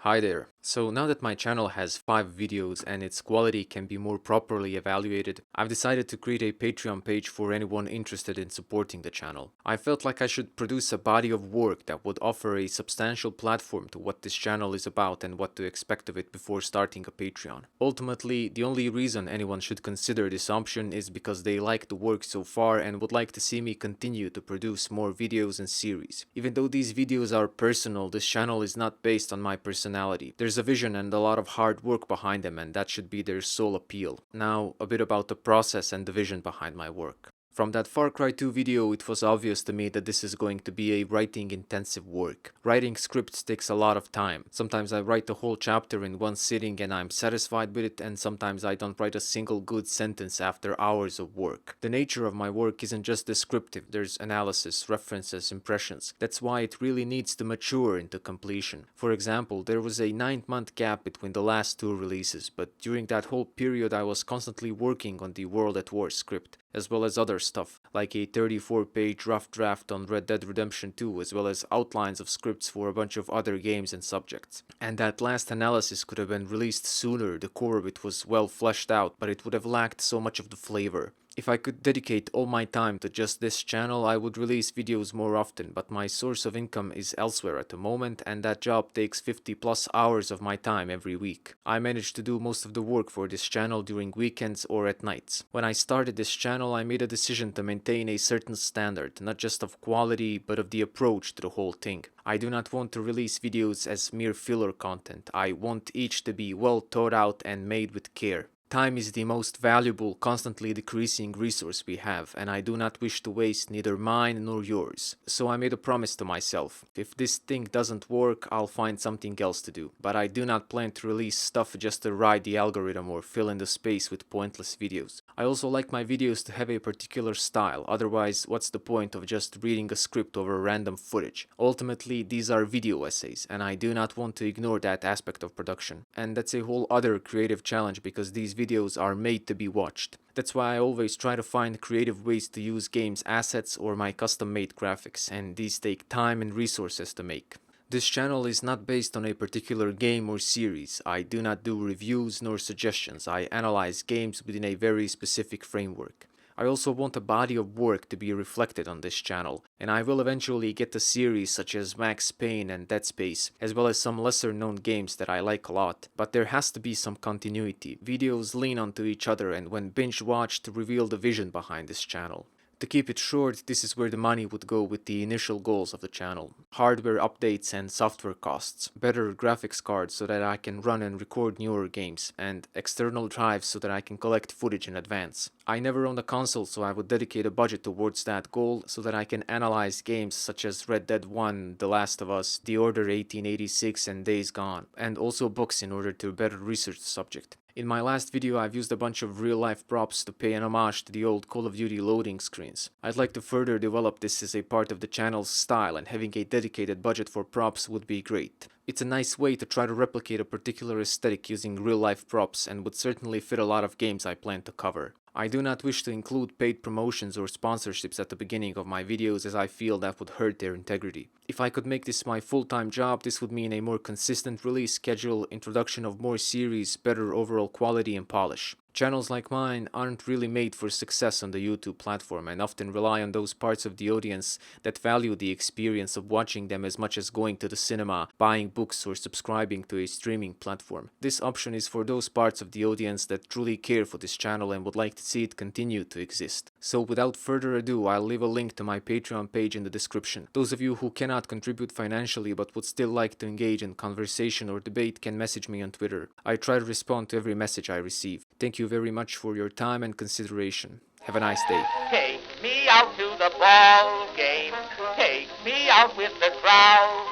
Hi there. So now that my channel has 5 videos and its quality can be more properly evaluated, I've decided to create a Patreon page for anyone interested in supporting the channel. I felt like I should produce a body of work that would offer a substantial platform to what this channel is about and what to expect of it before starting a Patreon. Ultimately, the only reason anyone should consider this option is because they like the work so far and would like to see me continue to produce more videos and series. Even though these videos are personal, this channel is not based on my personality. There's a vision and a lot of hard work behind them, and that should be their sole appeal. Now, a bit about the process and the vision behind my work. From that Far Cry 2 video, it was obvious to me that this is going to be a writing-intensive work. Writing scripts takes a lot of time. Sometimes I write the whole chapter in one sitting and I'm satisfied with it, and sometimes I don't write a single good sentence after hours of work. The nature of my work isn't just descriptive, there's analysis, references, impressions. That's why it really needs to mature into completion. For example, there was a 9-month gap between the last 2 releases, but during that whole period I was constantly working on the World at War script, as well as other stuff, like a 34-page rough draft on Red Dead Redemption 2, as well as outlines of scripts for a bunch of other games and subjects. And that last analysis could have been released sooner. The core of it was well fleshed out, but it would have lacked so much of the flavor. If I could dedicate all my time to just this channel, I would release videos more often, but my source of income is elsewhere at the moment, and that job takes 50+ hours of my time every week. I managed to do most of the work for this channel during weekends or at nights. When I started this channel, I made a decision to maintain a certain standard, not just of quality, but of the approach to the whole thing. I do not want to release videos as mere filler content. I want each to be well thought out and made with care. Time is the most valuable, constantly decreasing resource we have, and I do not wish to waste neither mine nor yours. So I made a promise to myself. If this thing doesn't work, I'll find something else to do. But I do not plan to release stuff just to ride the algorithm or fill in the space with pointless videos. I also like my videos to have a particular style, otherwise what's the point of just reading a script over random footage? Ultimately, these are video essays, and I do not want to ignore that aspect of production. And that's a whole other creative challenge because these videos are made to be watched. That's why I always try to find creative ways to use games assets or my custom-made graphics, and these take time and resources to make. This channel is not based on a particular game or series. I do not do reviews nor suggestions. I analyze games within a very specific framework. I also want a body of work to be reflected on this channel, and I will eventually get to series such as Max Payne and Dead Space, as well as some lesser known games that I like a lot, but there has to be some continuity. Videos lean onto each other and when binge watched reveal the vision behind this channel. To keep it short, this is where the money would go with the initial goals of the channel. Hardware updates and software costs, better graphics cards so that I can run and record newer games, and external drives so that I can collect footage in advance. I never owned a console, so I would dedicate a budget towards that goal so that I can analyze games such as Red Dead 1, The Last of Us, The Order 1886 and Days Gone, and also books in order to better research the subject. In my last video I've used a bunch of real-life props to pay an homage to the old Call of Duty loading screens. I'd like to further develop this as a part of the channel's style, and having a dedicated budget for props would be great. It's a nice way to try to replicate a particular aesthetic using real-life props and would certainly fit a lot of games I plan to cover. I do not wish to include paid promotions or sponsorships at the beginning of my videos as I feel that would hurt their integrity. If I could make this my full-time job, this would mean a more consistent release schedule, introduction of more series, better overall quality and polish. Channels like mine aren't really made for success on the YouTube platform and often rely on those parts of the audience that value the experience of watching them as much as going to the cinema, buying books or subscribing to a streaming platform. This option is for those parts of the audience that truly care for this channel and would like to see it continue to exist. So without further ado, I'll leave a link to my Patreon page in the description. Those of you who cannot contribute financially but would still like to engage in conversation or debate can message me on Twitter. I try to respond to every message I receive. Thank you very much for your time and consideration. Have a nice day. Take me out to the ball game. Take me out with the crowd.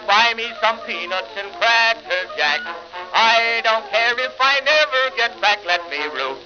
Buy me some peanuts and cracker jack. I don't care if I never get back. Let me root